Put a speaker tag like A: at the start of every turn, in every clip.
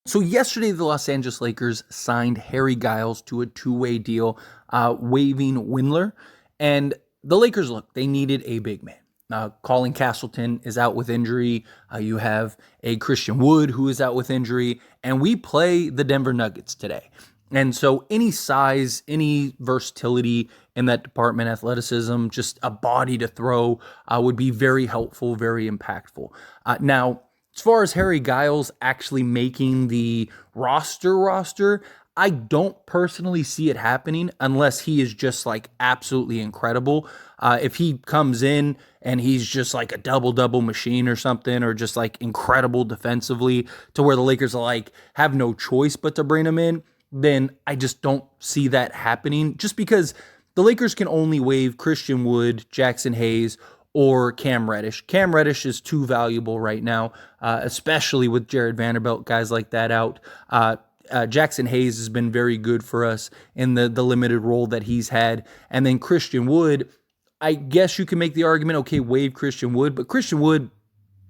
A: So yesterday, the Los Angeles Lakers signed Harry Giles to a two-way deal, waiving Windler. And the Lakers, look, they needed a big man. Colin Castleton is out with injury. You have a Christian Wood who is out with injury. And we play the Denver Nuggets today. And so any size, any versatility in that department, athleticism, just a body to throw would be very helpful, very impactful. Now, as far as Harry Giles actually making the roster, I don't personally see it happening unless he is just like absolutely incredible. If he comes in and he's just like a double machine or something, or just like incredible defensively to where the Lakers are like have no choice but to bring him in, then I just don't see that happening, just because the Lakers can only waive Christian Wood, Jackson Hayes, or Cam Reddish. Cam Reddish is too valuable right now, especially with Jared Vanderbilt, guys like that out. Jackson Hayes has been very good for us in the limited role that he's had. And then Christian Wood, I guess you can make the argument, okay, waive Christian Wood, but Christian Wood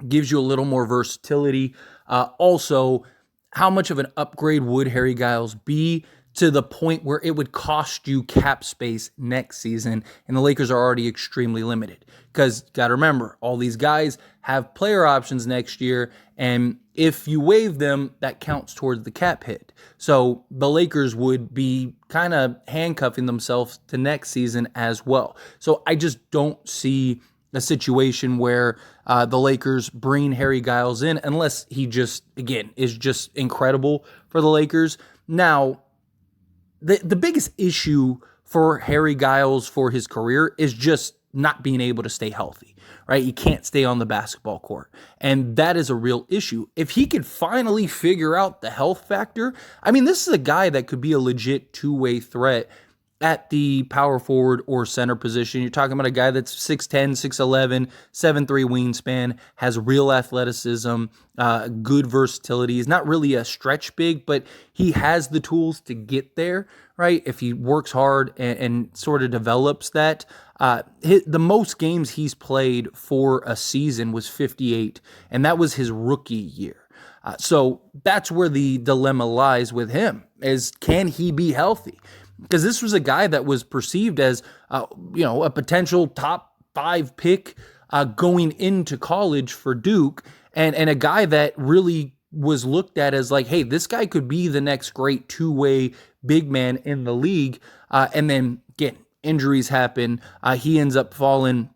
A: gives you a little more versatility. Also, how much of an upgrade would Harry Giles be to the point where it would cost you cap space next season? And the Lakers are already extremely limited, because got to remember, all these guys have player options next year, and if you waive them, that counts towards the cap hit. So the Lakers would be kind of handcuffing themselves to next season as well. So I just don't see a situation where the Lakers bring Harry Giles in unless he just, again, is just incredible for the Lakers. Now, the biggest issue for Harry Giles for his career is just not being able to stay healthy, right? He can't stay on the basketball court. And that is a real issue. If he could finally figure out the health factor, I mean, this is a guy that could be a legit two-way threat at the power forward or center position. You're talking about a guy that's 6'10", 6'11", 7'3" wingspan, has real athleticism, good versatility. He's not really a stretch big, but he has the tools to get there, right? If he works hard and sort of develops that. The most games he's played for a season was 58, and that was his rookie year. So that's where the dilemma lies with him, is can he be healthy? Because this was a guy that was perceived as, a potential top 5 pick going into college for Duke, and a guy that really was looked at as like, hey, this guy could be the next great two-way big man in the league. And then, again, injuries happen. He ends up falling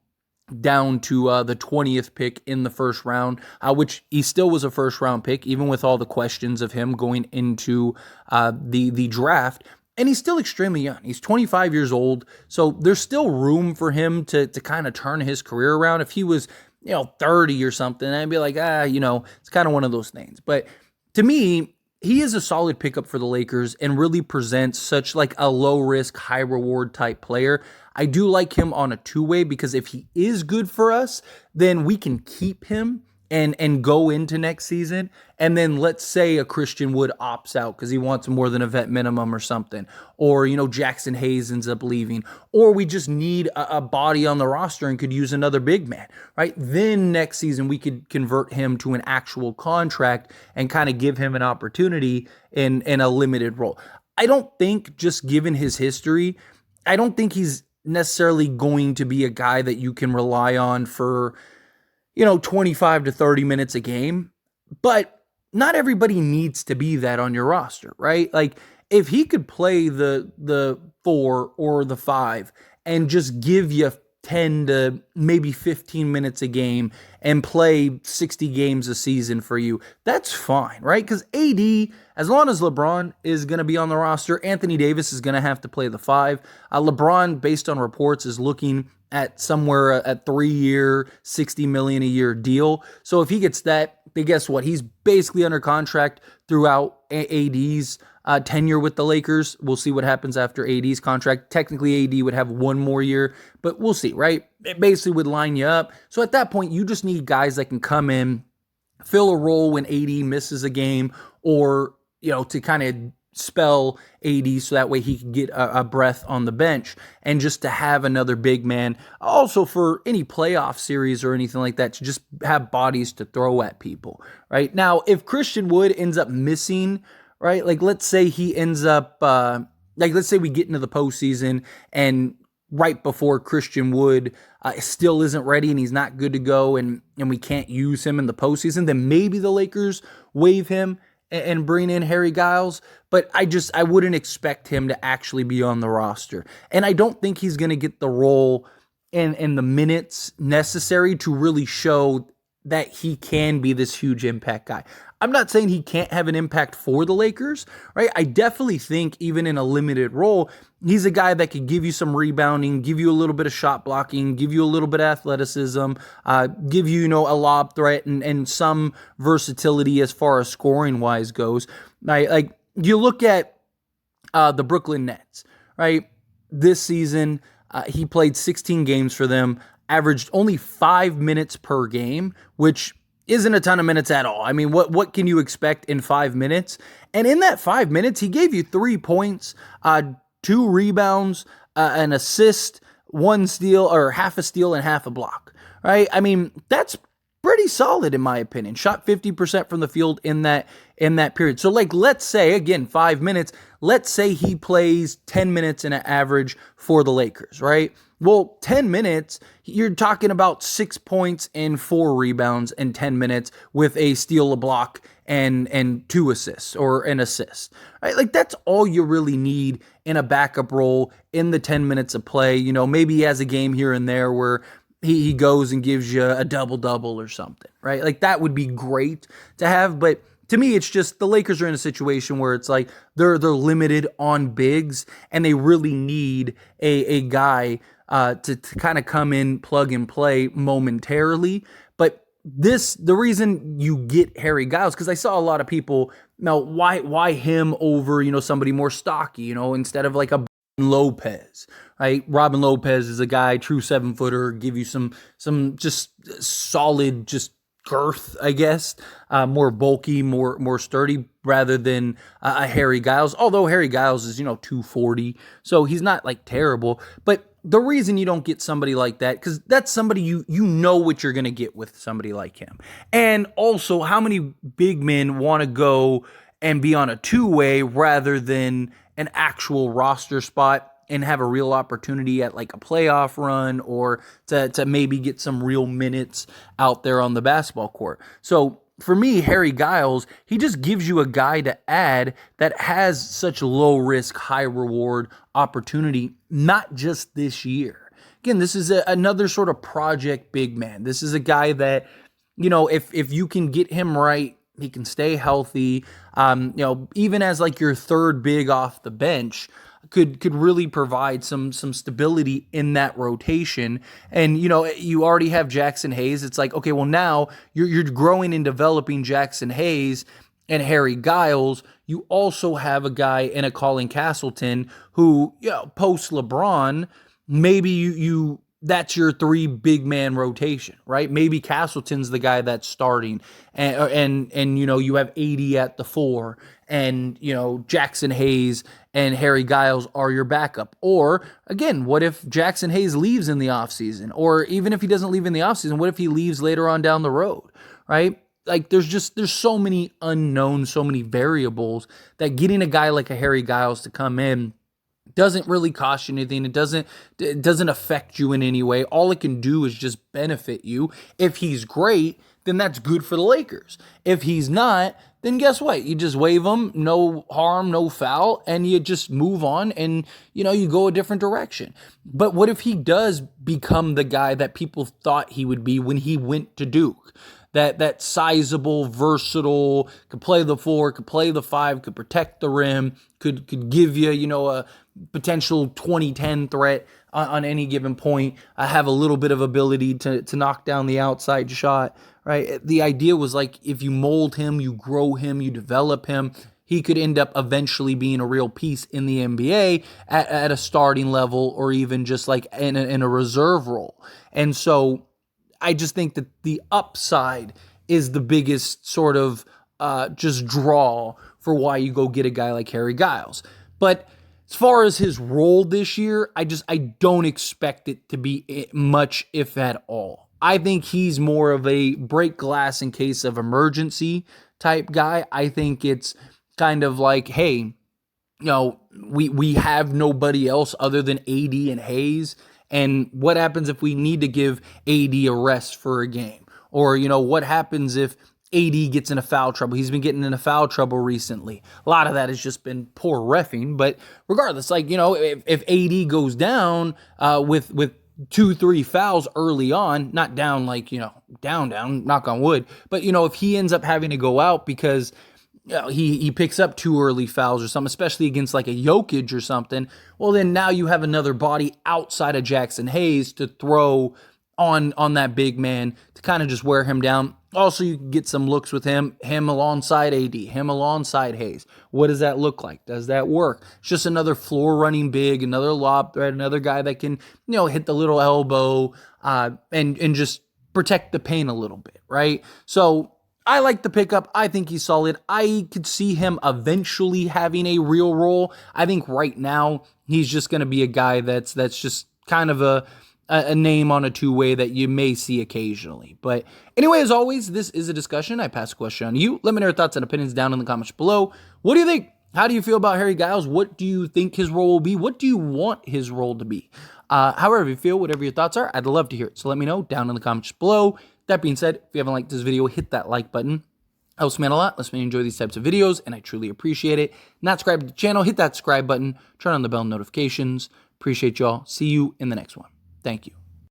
A: down to the 20th pick in the first round, which he still was a first-round pick, even with all the questions of him going into the draft. And he's still extremely young. He's 25 years old. So there's still room for him to kind of turn his career around. If he was, 30 or something, I'd be like, it's kind of one of those things. But to me, he is a solid pickup for the Lakers and really presents such like a low risk, high reward type player. I do like him on a two-way, because if he is good for us, then we can keep him and go into next season. And then let's say a Christian Wood opts out because he wants more than a vet minimum or something. Or, Jackson Hayes ends up leaving. Or we just need a body on the roster and could use another big man, right? Then next season we could convert him to an actual contract and kind of give him an opportunity in a limited role. I don't think, just given his history, I don't think he's necessarily going to be a guy that you can rely on for 25 to 30 minutes a game, but not everybody needs to be that on your roster, right? Like, if he could play the 4 or the 5 and just give you 10 to maybe 15 minutes a game and play 60 games a season for you, that's fine, right? Because AD, as long as LeBron is going to be on the roster, Anthony Davis is going to have to play the 5. LeBron, based on reports, is looking at somewhere at 3-year, $60 million a year deal. So if he gets that, then guess what? He's basically under contract throughout AD's tenure with the Lakers. We'll see what happens after AD's contract. Technically, AD would have one more year, but we'll see, right? It basically would line you up. So at that point, you just need guys that can come in, fill a role when AD misses a game, or, to kind of spell AD so that way he can get a breath on the bench, and just to have another big man also for any playoff series or anything like that, to just have bodies to throw at people. Right now, if Christian Wood ends up missing, right, like let's say he ends up let's say we get into the postseason and right before Christian Wood still isn't ready and he's not good to go, and we can't use him in the postseason, then maybe the Lakers waive him and bring in Harry Giles. But I wouldn't expect him to actually be on the roster. And I don't think he's going to get the role and the minutes necessary to really show that he can be this huge impact guy. I'm not saying he can't have an impact for the Lakers, right? I definitely think even in a limited role, he's a guy that could give you some rebounding, give you a little bit of shot blocking, give you a little bit of athleticism, give you, a lob threat and some versatility as far as scoring wise goes. Like you look at the Brooklyn Nets, right? This season, he played 16 games for them, averaged only 5 minutes per game, which isn't a ton of minutes at all. I mean, what can you expect in 5 minutes? And in that 5 minutes, he gave you 3 points, 2 rebounds, an assist, 1 steal, or half a steal and half a block, right? I mean, that's pretty solid in my opinion. Shot 50% from the field in that period. So like, let's say, again, 5 minutes, let's say he plays 10 minutes in an average for the Lakers, right? Well, 10 minutes, you're talking about 6 points and 4 rebounds in 10 minutes with a steal, a block, and 2 assists or an assist, right? Like that's all you really need in a backup role in the 10 minutes of play. Maybe he has a game here and there where he goes and gives you a double-double or something, right? Like that would be great to have, but to me, it's just the Lakers are in a situation where it's like they're limited on bigs, and they really need a guy to kind of come in, plug and play momentarily. But the reason you get Harry Giles, because I saw a lot of people, now why him over, somebody more stocky, instead of like a Lopez, right? Robin Lopez is a guy, true 7-footer, give you some just solid, just girth, I guess, more bulky, more sturdy, rather than a Harry Giles. Although Harry Giles is 240, so he's not like terrible. But the reason you don't get somebody like that, because that's somebody you know what you're gonna get with somebody like him. And also, how many big men want to go and be on a 2-way rather than an actual roster spot and have a real opportunity at like a playoff run, or to maybe get some real minutes out there on the basketball court. So for me, Harry Giles, he just gives you a guy to add that has such low risk, high reward opportunity, not just this year. Again, this is another sort of project big man. This is a guy that, if you can get him right, he can stay healthy, even as like your third big off the bench, could really provide some stability in that rotation. And you already have Jackson Hayes. It's like, okay, well now you're growing and developing Jackson Hayes and Harry Giles. You also have a guy in a Colin Castleton who, post LeBron, maybe you that's your 3 big man rotation, right? Maybe Castleton's the guy that's starting, and you have 80 at the 4, and Jackson Hayes and Harry Giles are your backup. Or again, what if Jackson Hayes leaves in the offseason? Or even if he doesn't leave in the offseason, what if he leaves later on down the road, right? Like there's so many unknowns, so many variables, that getting a guy like a Harry Giles to come in doesn't really cost you anything. It doesn't affect you in any way. All it can do is just benefit you. If he's great, then that's good for the Lakers. If he's not, then guess what? You just waive him, no harm, no foul, and you just move on, and you go a different direction. But what if he does become the guy that people thought he would be when he went to Duke? That sizable, versatile, could play the 4, could play the 5, could protect the rim, could give you, a potential 20-10 threat on any given point, have a little bit of ability to knock down the outside shot, right? The idea was like, if you mold him, you grow him, you develop him, he could end up eventually being a real piece in the NBA at a starting level, or even just like in a reserve role. And so I just think that the upside is the biggest sort of just draw for why you go get a guy like Harry Giles. But as far as his role this year, I don't expect it to be much, if at all. I think he's more of a break glass in case of emergency type guy. I think it's kind of like, hey, we have nobody else other than AD and Hayes. And what happens if we need to give AD a rest for a game? Or, what happens if AD gets into foul trouble? He's been getting into foul trouble recently. A lot of that has just been poor reffing. But regardless, if AD goes down with 2-3 fouls early on, not down down, knock on wood. But, if he ends up having to go out because he picks up 2 early fouls or something, especially against like a Jokic or something, well, then now you have another body outside of Jackson Hayes to throw on that big man to kind of just wear him down. Also, you can get some looks with him alongside AD, him alongside Hayes. What does that look like? Does that work? It's just another floor running big, another lob threat, another guy that can, hit the little elbow and just protect the paint a little bit, right? So I like the pickup. I think he's solid. I could see him eventually having a real role. I think right now he's just going to be a guy that's just kind of a name on a two-way that you may see occasionally. But anyway, as always, this is a discussion. I pass a question on to you. Let me know your thoughts and opinions down in the comments below. What do you think? How do you feel about Harry Giles? What do you think his role will be? What do you want his role to be? However you feel, whatever your thoughts are, I'd love to hear it. So let me know down in the comments below. That being said, if you haven't liked this video, hit that like button. Helps me out a lot. Lets me enjoy these types of videos, and I truly appreciate it. Not subscribed to the channel, hit that subscribe button. Turn on the bell notifications. Appreciate y'all. See you in the next one. Thank you.